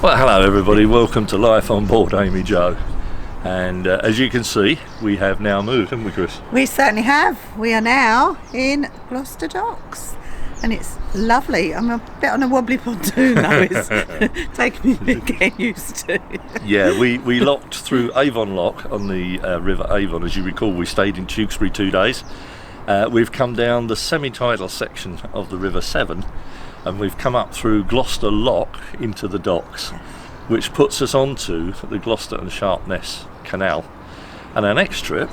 Well, hello everybody, welcome to Life on Board AmyJo. And as you can see, we have now moved, haven't we, Chris? We certainly have. We are now in Gloucester docks and it's lovely. I'm a bit on a wobbly pontoon though, it's taking me a bit getting used to. Yeah, we locked through Avon Lock on the River Avon. As you recall, we stayed in Tewkesbury 2 days. We've come down the semi-tidal section of the River Severn and we've come up through Gloucester Lock into the docks, which puts us onto the Gloucester and Sharpness Canal. And our next trip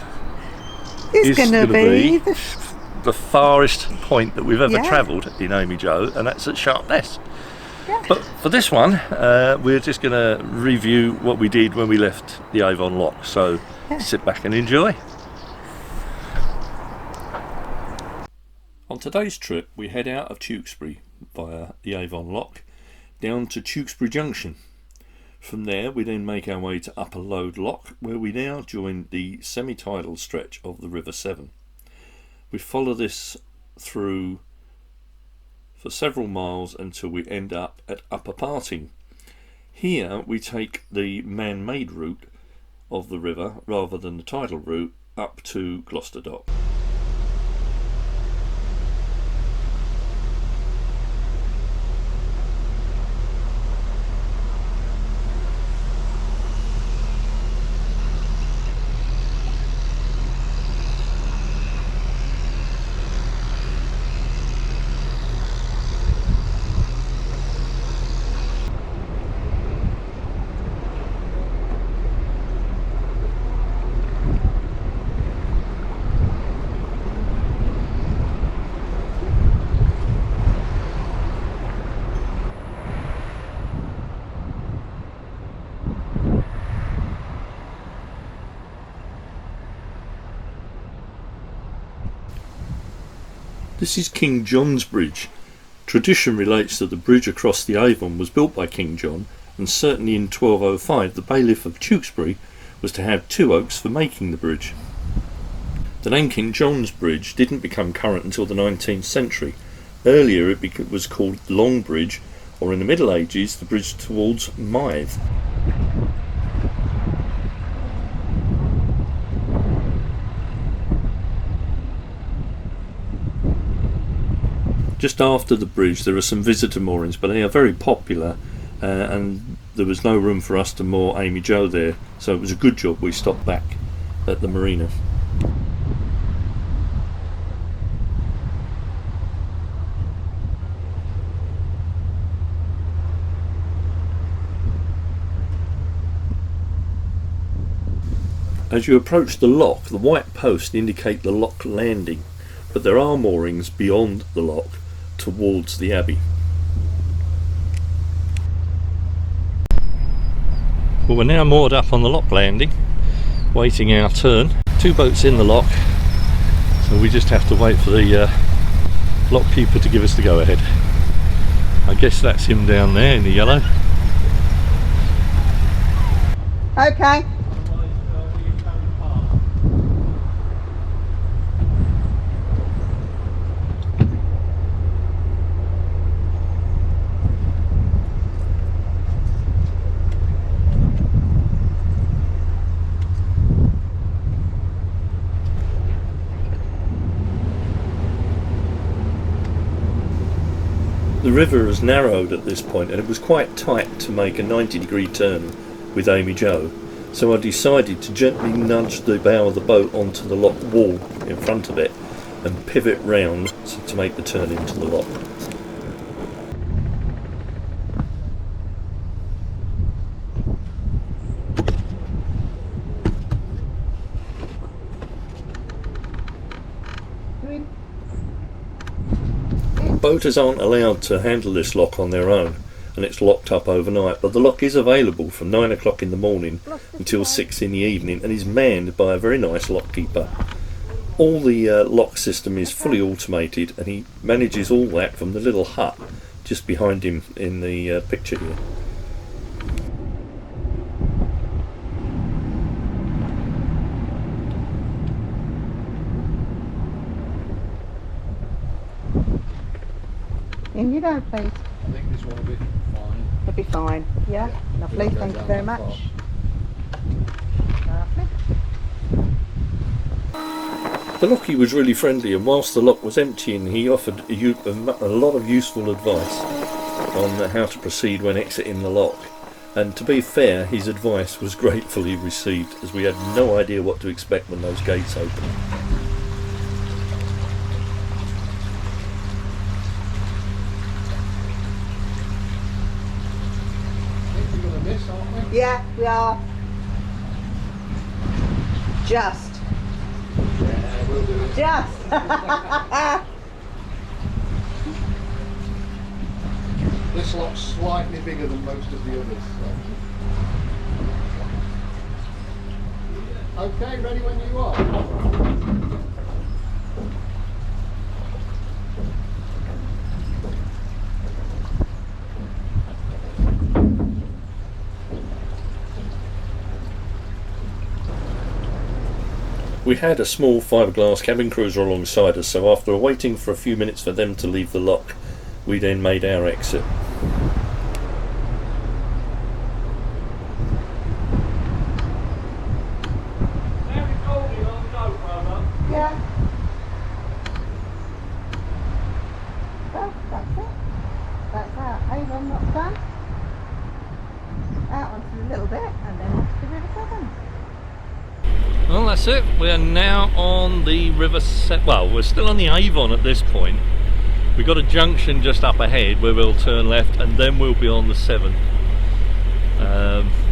is going to be the farthest point that we've ever travelled in AmyJo, and that's at Sharpness. Yeah. But for this one, we're just going to review what we did when we left the Avon Lock. So sit back and enjoy. On today's trip, we head out of Tewkesbury via the Avon Lock down to Tewkesbury Junction. From there, we then make our way to Upper Lode Lock, where we now join the semi-tidal stretch of the River Severn. We follow this through for several miles until we end up at Upper Parting. Here we take the man-made route of the river rather than the tidal route up to Gloucester Dock. This is King John's Bridge. Tradition relates that the bridge across the Avon was built by King John, and certainly in 1205 the bailiff of Tewkesbury was to have 2 oaks for making the bridge. The name King John's Bridge didn't become current until the 19th century. Earlier it was called Long Bridge, or in the Middle Ages the bridge towards Mythe. Just after the bridge there are some visitor moorings, but they are very popular and there was no room for us to moor AmyJo there, so it was a good job we stopped back at the marina. As you approach the lock, the white posts indicate the lock landing, but there are moorings beyond the lock towards the abbey. Well, we're now moored up on the lock landing, waiting our turn. 2 boats in the lock, so we just have to wait for the lock keeper to give us the go ahead. I guess that's him down there in the yellow. Okay. The river has narrowed at this point and it was quite tight to make a 90-degree turn with AmyJo, so I decided to gently nudge the bow of the boat onto the lock wall in front of it and pivot round to make the turn into the lock. Boaters aren't allowed to handle this lock on their own and it's locked up overnight, but the lock is available from 9 o'clock in the morning until 6 in the evening and is manned by a very nice lock keeper. All the lock system is fully automated and he manages all that from the little hut just behind him in the picture here. In you go, please. I think this one will be fine. should be fine. Yeah, lovely. Thank you very much. Lovely. The lockie was really friendly, and whilst the lock was emptying, he offered a lot of useful advice on how to proceed when exiting the lock. And to be fair, his advice was gratefully received, as we had no idea what to expect when those gates opened. Yeah, we are. Just. Yeah, we'll do it. Just. This lot's slightly bigger than most of the others. So. Okay, ready when you are. We had a small fiberglass cabin cruiser alongside us, so after waiting for a few minutes for them to leave the lock, we then made our exit. Yeah. Well, that's it. That's our Avon lock done. Out onto the little bit and then off to River Severn. Well, that's it. We are now on the River Severn. Well, we're still on the Avon at this point. We've got a junction just up ahead where we'll turn left, and then we'll be on the Severn.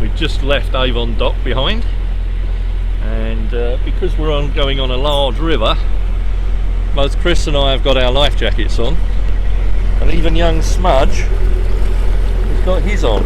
We've just left Avon dock behind, and because we're going on a large river, both Chris and I have got our life jackets on, and even young Smudge has got his on.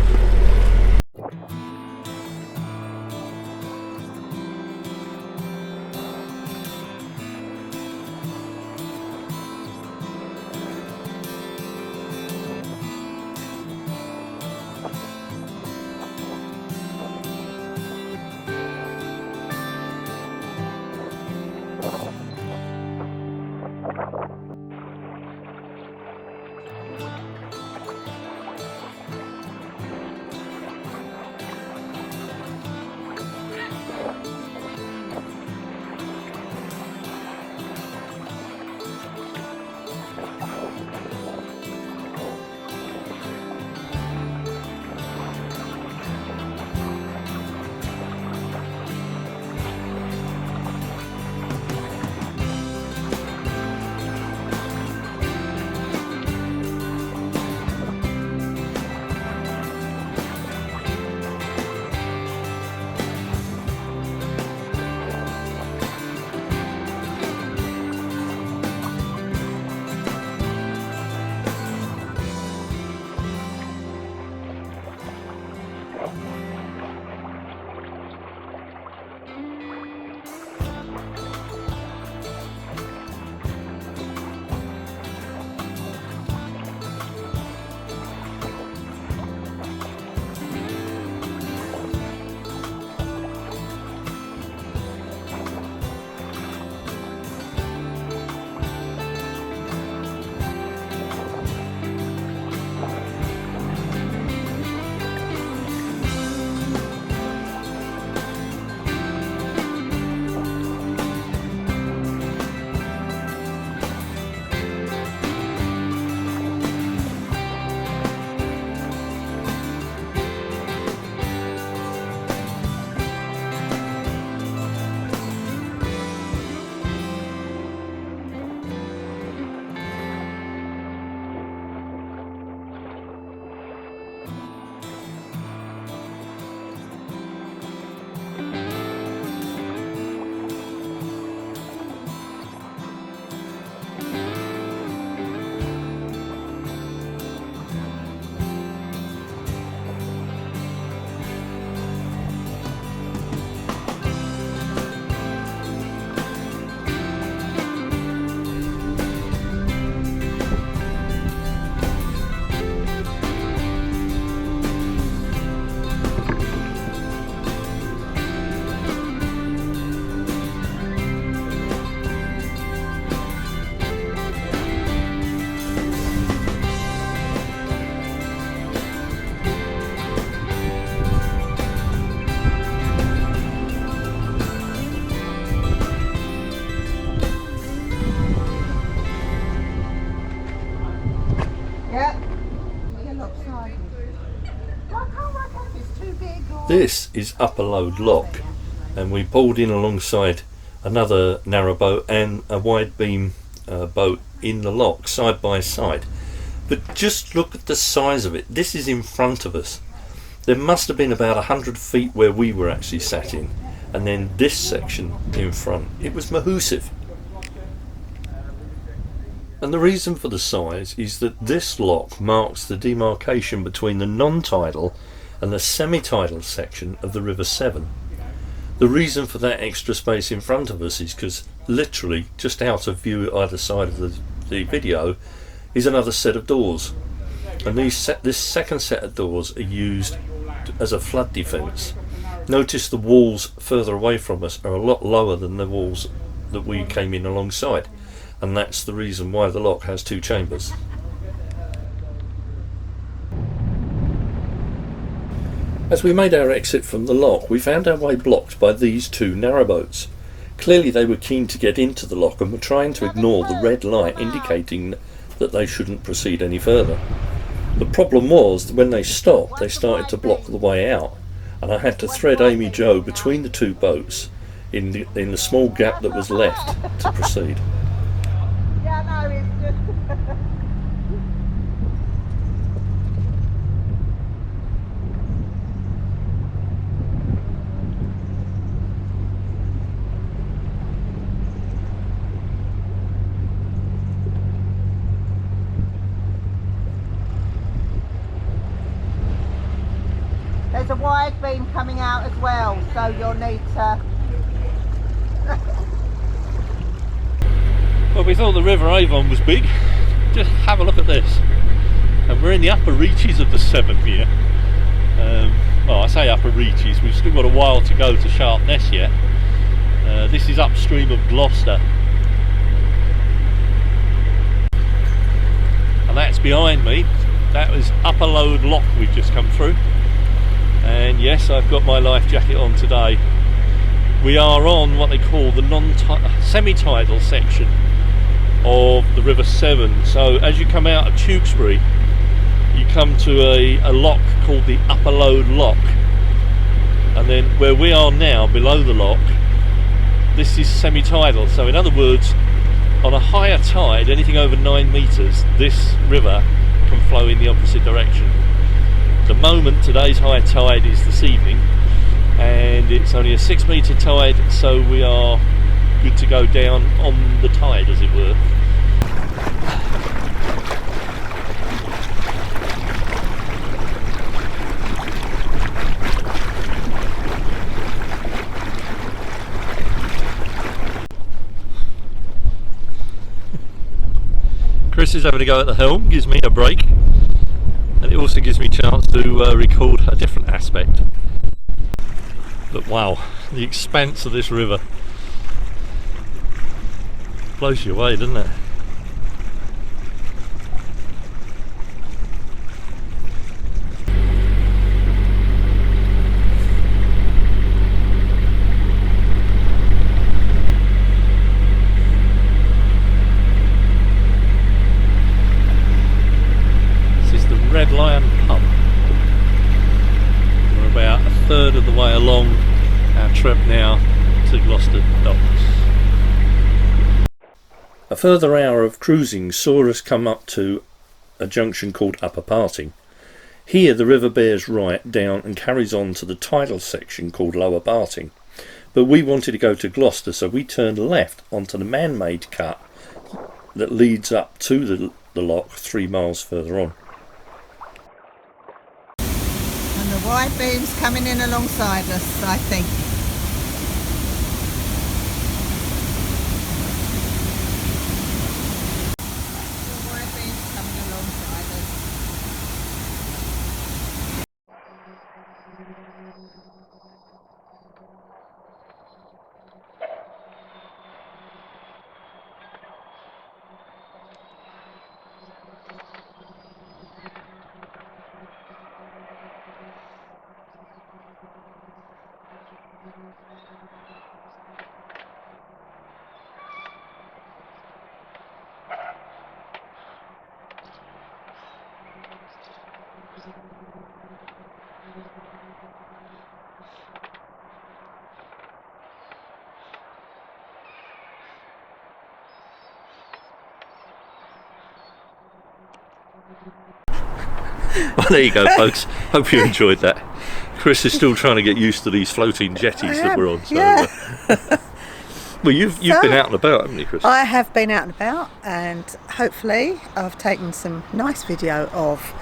This is Upper Load Lock, and we pulled in alongside another narrow boat and a wide beam boat in the lock side by side. But just look at the size of it. This is in front of us. There must have been about 100 feet where we were actually sat in, and then this section in front. It was massive. And the reason for the size is that this lock marks the demarcation between the non-tidal and the semi-tidal section of the River Severn. The reason for that extra space in front of us is because literally just out of view either side of the video is another set of doors, and this second set of doors are used as a flood defence. Notice the walls further away from us are a lot lower than the walls that we came in alongside, and that's the reason why the lock has two chambers. As we made our exit from the lock, we found our way blocked by these two narrowboats. Clearly they were keen to get into the lock and were trying to ignore the red light indicating that they shouldn't proceed any further. The problem was that when they stopped, they started to block the way out, and I had to thread AmyJo between the two boats in the small gap that was left to proceed. Yeah, no, it's just... There's a wide beam coming out as well, so you'll need to... Well, we thought the River Avon was big. Just have a look at this. And we're in the upper reaches of the Severn here. Well, I say upper reaches, we've still got a while to go to Sharpness yet. This is upstream of Gloucester. And that's behind me. That was Upper Load Lock we've just come through. And yes, I've got my life jacket on today. We are on what they call the semi-tidal section of the River Severn. So as you come out of Tewkesbury, you come to a lock called the Upper Load Lock, and then where we are now, below the lock, this is semi-tidal. So in other words, on a higher tide, anything over 9 metres, this river can flow in the opposite direction. The moment today's high tide is this evening, and it's only a 6 metre tide, so we are good to go down on the tide, as it were. Chris is having a go at the helm, gives me a break, and it also gives me a chance to record a different aspect. But wow, the expanse of this river blows you away, doesn't it? Red Lion pub. We're about a third of the way along our trip now to Gloucester docks. A further hour of cruising saw us come up to a junction called Upper Parting. Here the river bears right down and carries on to the tidal section called Lower Parting, but we wanted to go to Gloucester, so we turned left onto the man-made cut that leads up to the lock 3 miles further on. And the wide beam's coming in alongside us, I think. The wide beam's coming alongside us. Well, there you go, folks. Hope you enjoyed that. Chris is still trying to get used to these floating jetties that we're on. So, Yeah. well, you've been out and about, haven't you, Chris? I have been out and about, and hopefully I've taken some nice video of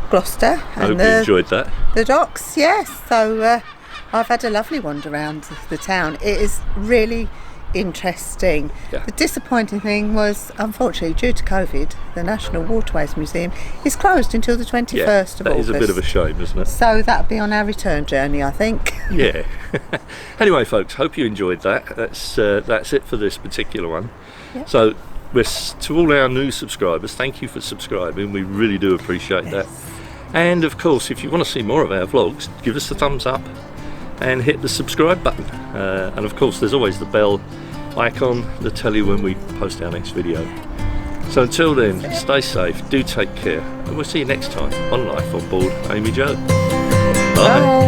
Gloucester I hope and you enjoyed that. the docks. Yes, so I've had a lovely wander around the town. It is really interesting. Yeah. The disappointing thing was, unfortunately, due to COVID, the National Waterways Museum is closed until the 21st Yeah, of that August. is a bit of a shame, isn't it? So that'll be on our return journey, I think. Yeah. Anyway, folks, hope you enjoyed that. That's it for this particular one. Yeah. So, to all our new subscribers, thank you for subscribing. We really do appreciate that. And of course, if you want to see more of our vlogs, give us a thumbs up and hit the subscribe button. And of course, there's always the bell icon to tell you when we post our next video. So until then, stay safe, do take care, and we'll see you next time on Life on Board AmyJo. Bye.